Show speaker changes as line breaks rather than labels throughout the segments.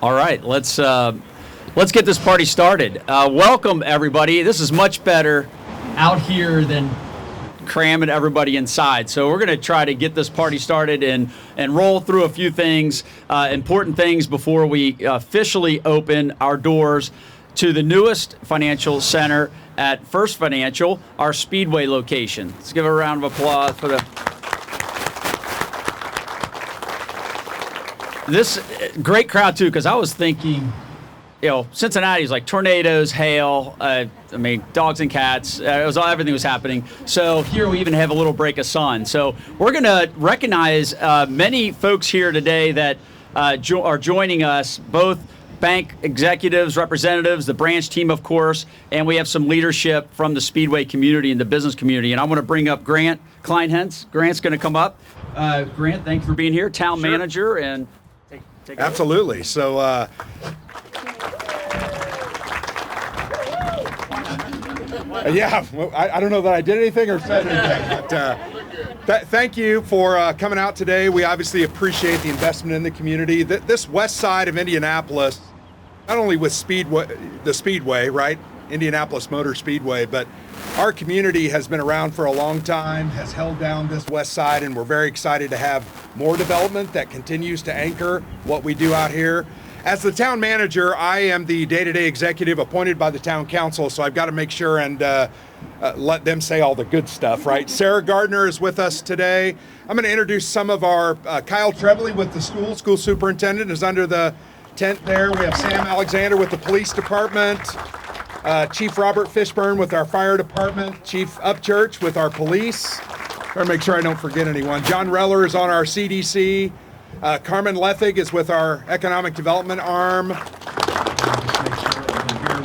All right, let's get this party started. Welcome, everybody. This is much better out here than cramming everybody inside. So we're going to try to get this party started and roll through a few things, important things before we officially open our doors to the newest financial center at First Financial, our Speedway location. Let's give a round of applause for this great crowd too, because I was thinking, Cincinnati's like tornadoes, hail, dogs and cats. Everything was happening. So here we even have a little break of sun. So we're going to recognize many folks here today that are joining us, both bank executives, representatives, the branch team, of course, and we have some leadership from the Speedway community and the business community. And I want to bring up Grant Kleinhens. Grant's going to come up. Grant, thank you for being here, town manager, and take
Absolutely.
Over.
So, I don't know that I did anything or said anything, but thank you for coming out today. We obviously appreciate the investment in the community. This west side of Indianapolis, not only with the Speedway, right? Indianapolis Motor Speedway, but our community has been around for a long time, has held down this west side, and we're very excited to have more development that continues to anchor what we do out here. As the town manager, I am the day-to-day executive appointed by the town council, so I've got to make sure and let them say all the good stuff, right? Sarah Gardner is with us today. I'm going to introduce some of our, Kyle Treveley with the school superintendent is under the tent there. We have Sam Alexander with the police department. Chief Robert Fishburne with our fire department, Chief Upchurch with our police. Try to make sure I don't forget anyone. John Reller is on our CDC. Carmen Lethig is with our economic development arm. We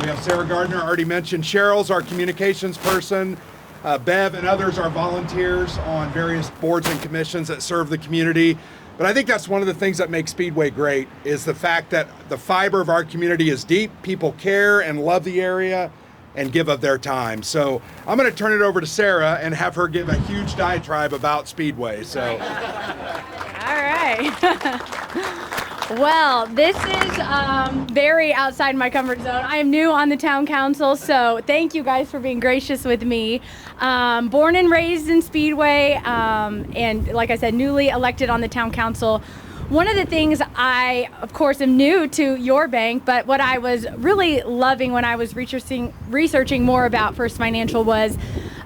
have Sarah Gardner, already mentioned. Cheryl's our communications person. Bev and others are volunteers on various boards and commissions that serve the community. But I think that's one of the things that makes Speedway great is the fact that the fiber of our community is deep. People care and love the area and give of their time. So I'm going to turn it over to Sarah and have her give a huge diatribe about Speedway. So.
All right. Well, this is very outside my comfort zone. I am new on the town council, so thank you guys for being gracious with me. Born and raised in Speedway, and like I said, newly elected on the town council. One of the things I, of course, am new to your bank, but what I was really loving when I was researching more about First Financial was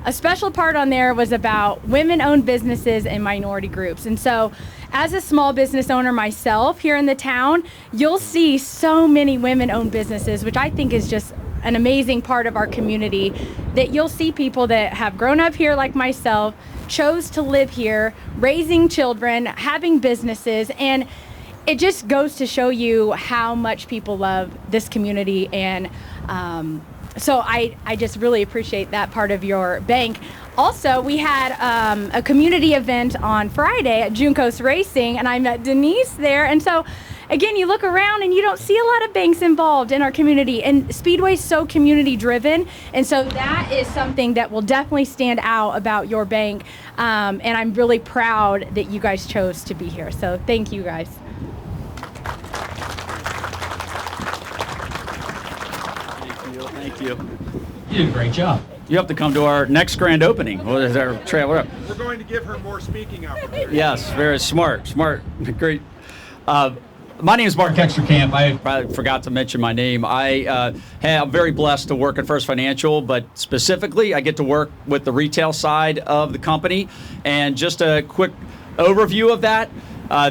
a special part on there was about women-owned businesses and minority groups. And so as a small business owner myself here in the town, you'll see so many women-owned businesses, which I think is just an amazing part of our community, that you'll see people that have grown up here like myself, chose to live here, raising children, having businesses, and it just goes to show you how much people love this community. And so I just really appreciate that part of your bank. Also, we had a community event on Friday at Juncos Racing, and I met Denise there. And so, again, you look around and you don't see a lot of banks involved in our community. And Speedway is so community-driven, and so that is something that will definitely stand out about your bank. And I'm really proud that you guys chose to be here. So thank you, guys.
Thank you. You did a great job. You have to come to our next grand opening. What is our trail?
We're going to give her more speaking opportunities.
Yes, very smart, great. My name is Mark Extracamp. I forgot to mention my name. I'm very blessed to work at First Financial, but specifically, I get to work with the retail side of the company. And just a quick overview of that.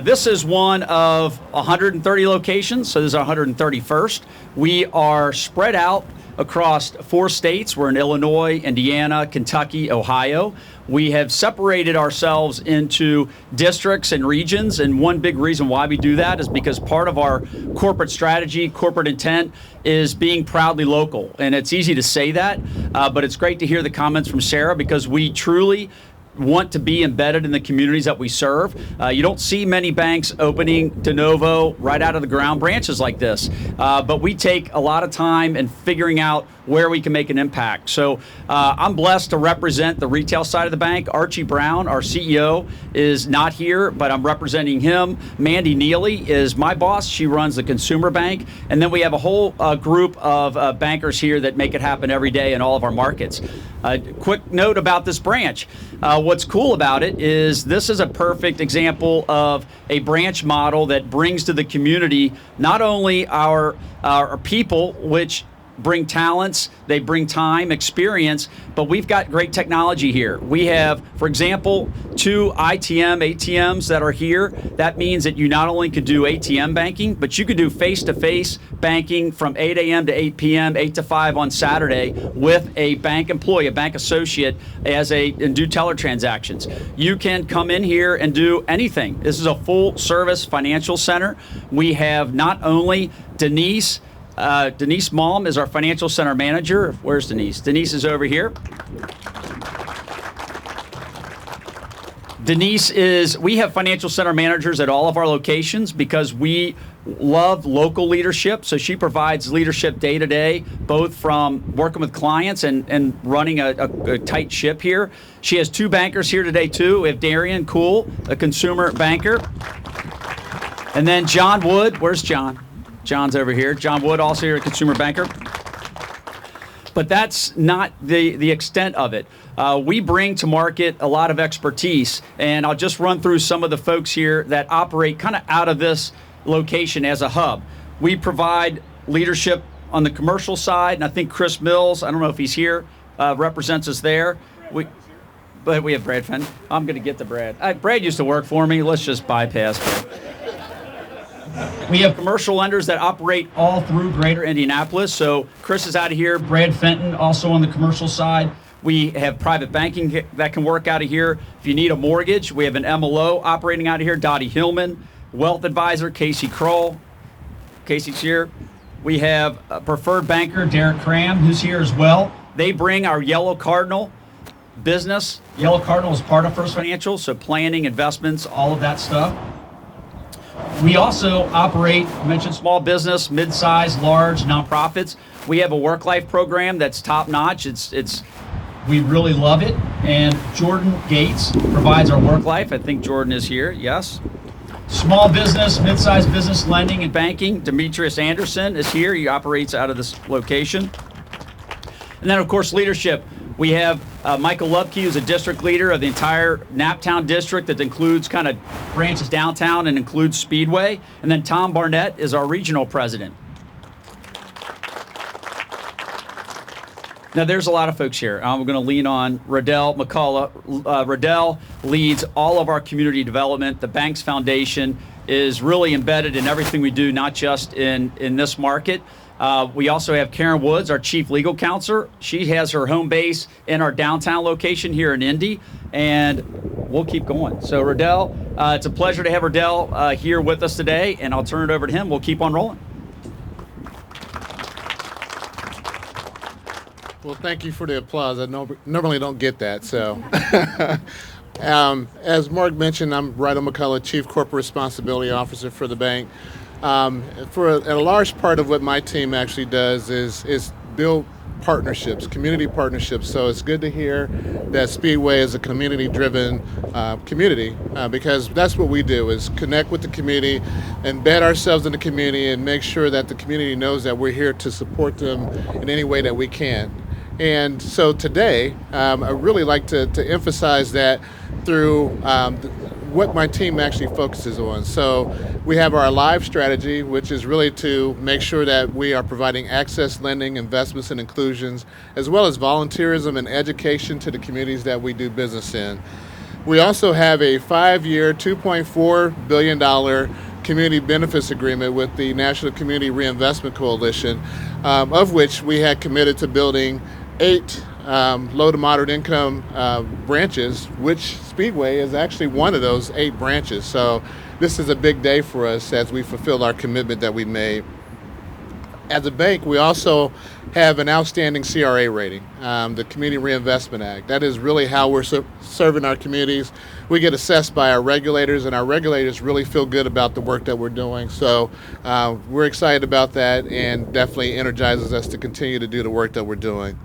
This is one of 130 locations, so this is our 131st. We are spread out across 4 states. We're in Illinois, Indiana, Kentucky, Ohio. We have separated ourselves into districts and regions, and one big reason why we do that is because part of our corporate strategy, corporate intent, is being proudly local. And it's easy to say that, but it's great to hear the comments from Sarah, because we truly want to be embedded in the communities that we serve. You don't see many banks opening de novo right out of the ground branches like this, but we take a lot of time in figuring out where we can make an impact. So I'm blessed to represent the retail side of the bank. Archie Brown, our CEO, is not here, but I'm representing him. Mandy Neely is my boss. She runs the consumer bank. And then we have a whole group of bankers here that make it happen every day in all of our markets. Quick note about this branch. What's cool about it is this is a perfect example of a branch model that brings to the community not only our people, which bring talents, they bring time, experience, but we've got great technology here. We have, for example, 2 ATMs that are here. That means that you not only could do ATM banking, but you could do face-to-face banking from 8 a.m. to 8 p.m., 8 to 5 on Saturday with a bank employee, a bank associate, and do teller transactions. You can come in here and do anything. This is a full-service financial center. We have not only Denise Malm is our financial center manager. Where's Denise? Denise is over here. We have financial center managers at all of our locations because we love local leadership. So she provides leadership day to day, both from working with clients and running a tight ship here. She has 2 bankers here today too. We have Darian Cool, a consumer banker. And then John Wood, where's John? John's over here. John Wood, also here, a consumer banker. But that's not the extent of it. We bring to market a lot of expertise, and I'll just run through some of the folks here that operate kind of out of this location as a hub. We provide leadership on the commercial side, and I think Chris Mills, I don't know if he's here, represents us there. But we have Brad Fenton. I'm going to get to Brad. Brad used to work for me. Let's just bypass Brad. We have commercial lenders that operate all through greater Indianapolis. So Chris is out of here. Brad Fenton also on the commercial side. We have private banking that can work out of here. If you need a mortgage, we have an MLO operating out of here, Dottie Hillman. Wealth advisor, Casey Kroll. Casey's here. We have a preferred banker, Derek Cram, who's here as well. They bring our Yellow Cardinal business. Yellow Cardinal is part of First Financial, so planning, investments, all of that stuff. We also operate, I mentioned small business, mid-size, large, nonprofits. We have a work-life program that's top-notch. We really love it. And Jordan Gates provides our work life. I think Jordan is here, yes. Small business, mid-size business lending and banking. Demetrius Anderson is here. He operates out of this location. And then, of course, leadership. We have Michael Lubke, who's a district leader of the entire Naptown district that includes kind of branches downtown and includes Speedway. And then Tom Barnett is our regional president. Now, there's a lot of folks here. I'm going to lean on Riddell McCullough. Riddell leads all of our community development. The Banks Foundation is really embedded in everything we do, not just in this market. We also have Karen Woods, our chief legal counsel. She has her home base in our downtown location here in Indy, and we'll keep going. So Riddell, it's a pleasure to have Riddell here with us today, and I'll turn it over to him. We'll keep on rolling.
Well, thank you for the applause. I normally don't get that. So, as Mark mentioned, I'm Riddell McCullough, Chief Corporate Responsibility Officer for the bank. For a large part of what my team actually does is build partnerships, community partnerships. So it's good to hear that Speedway is a community-driven community because that's what we do, is connect with the community, embed ourselves in the community, and make sure that the community knows that we're here to support them in any way that we can. And so today, I really like to emphasize that through what my team actually focuses on. So we have our live strategy, which is really to make sure that we are providing access, lending, investments, and inclusions, as well as volunteerism and education to the communities that we do business in. We also have a 5-year, $2.4 billion community benefits agreement with the National Community Reinvestment Coalition, of which we had committed to building 8 low to moderate income branches, which Speedway is actually one of those 8 branches. So this is a big day for us as we fulfill our commitment that we made. as a bank, we also have an outstanding CRA rating, the Community Reinvestment Act. That is really how we're serving our communities. We get assessed by our regulators, and our regulators really feel good about the work that we're doing. So we're excited about that, and definitely energizes us to continue to do the work that we're doing.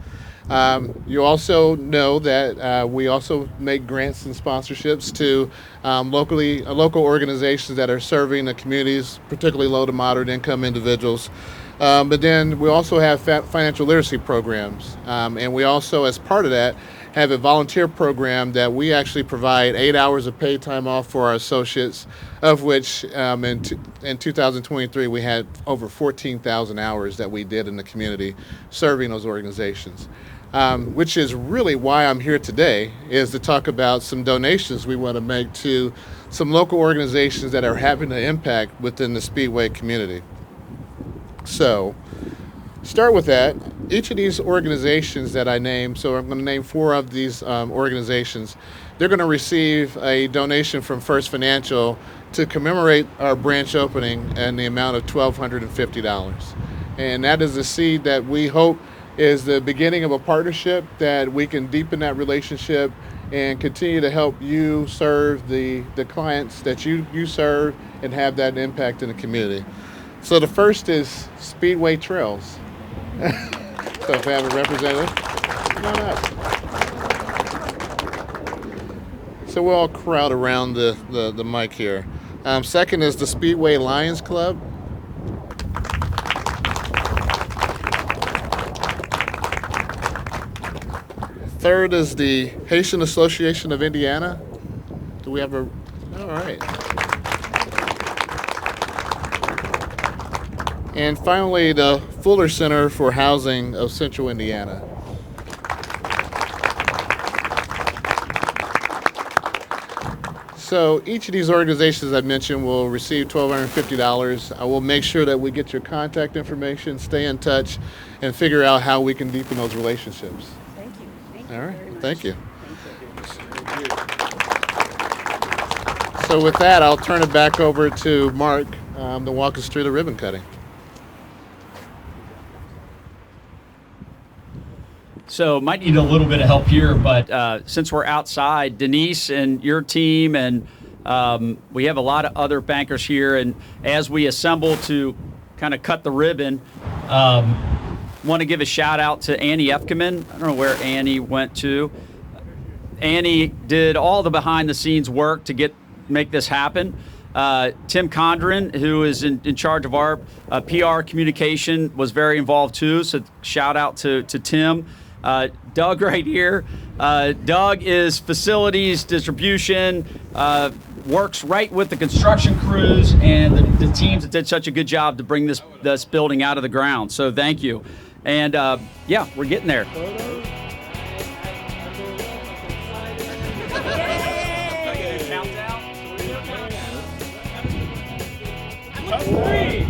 You also know that we also make grants and sponsorships to local organizations that are serving the communities, particularly low to moderate income individuals. But then we also have financial literacy programs, and we also, as part of that, have a volunteer program that we actually provide 8 hours of paid time off for our associates, of which in 2023 we had over 14,000 hours that we did in the community serving those organizations. Which is really why I'm here today, is to talk about some donations we want to make to some local organizations that are having an impact within the Speedway community. So, start with that. Each of these organizations that I named, so I'm going to name 4 of these organizations, they're going to receive a donation from First Financial to commemorate our branch opening and the amount of $1,250. And that is a seed that we hope is the beginning of a partnership that we can deepen that relationship and continue to help you serve the clients that you serve and have that impact in the community. So the first is Speedway Trails. So if we have a representative, come on up. So we'll all crowd around the mic here. Second is the Speedway Lions Club. Third is the Haitian Association of Indiana. Do we have a? All right. And finally, the Fuller Center for Housing of Central Indiana. So each of these organizations I mentioned will receive $1,250. I will make sure that we get your contact information, stay in touch, and figure out how we can deepen those relationships.
Thank you.
All right, thank you. So with that, I'll turn it back over to Mark to walk us through the ribbon cutting.
So might need a little bit of help here, but since we're outside, Denise and your team, and we have a lot of other bankers here, and as we assemble to kind of cut the ribbon, want to give a shout out to Annie Efkeman. I don't know where Annie went to. Annie did all the behind the scenes work to make this happen. Tim Condren, who is in charge of our PR communication, was very involved too, so shout out to Tim. Doug right here. Doug is facilities, distribution, works right with the construction crews and the teams that did such a good job to bring this building out of the ground. So thank you. And yeah, we're getting there. Countdown. 3,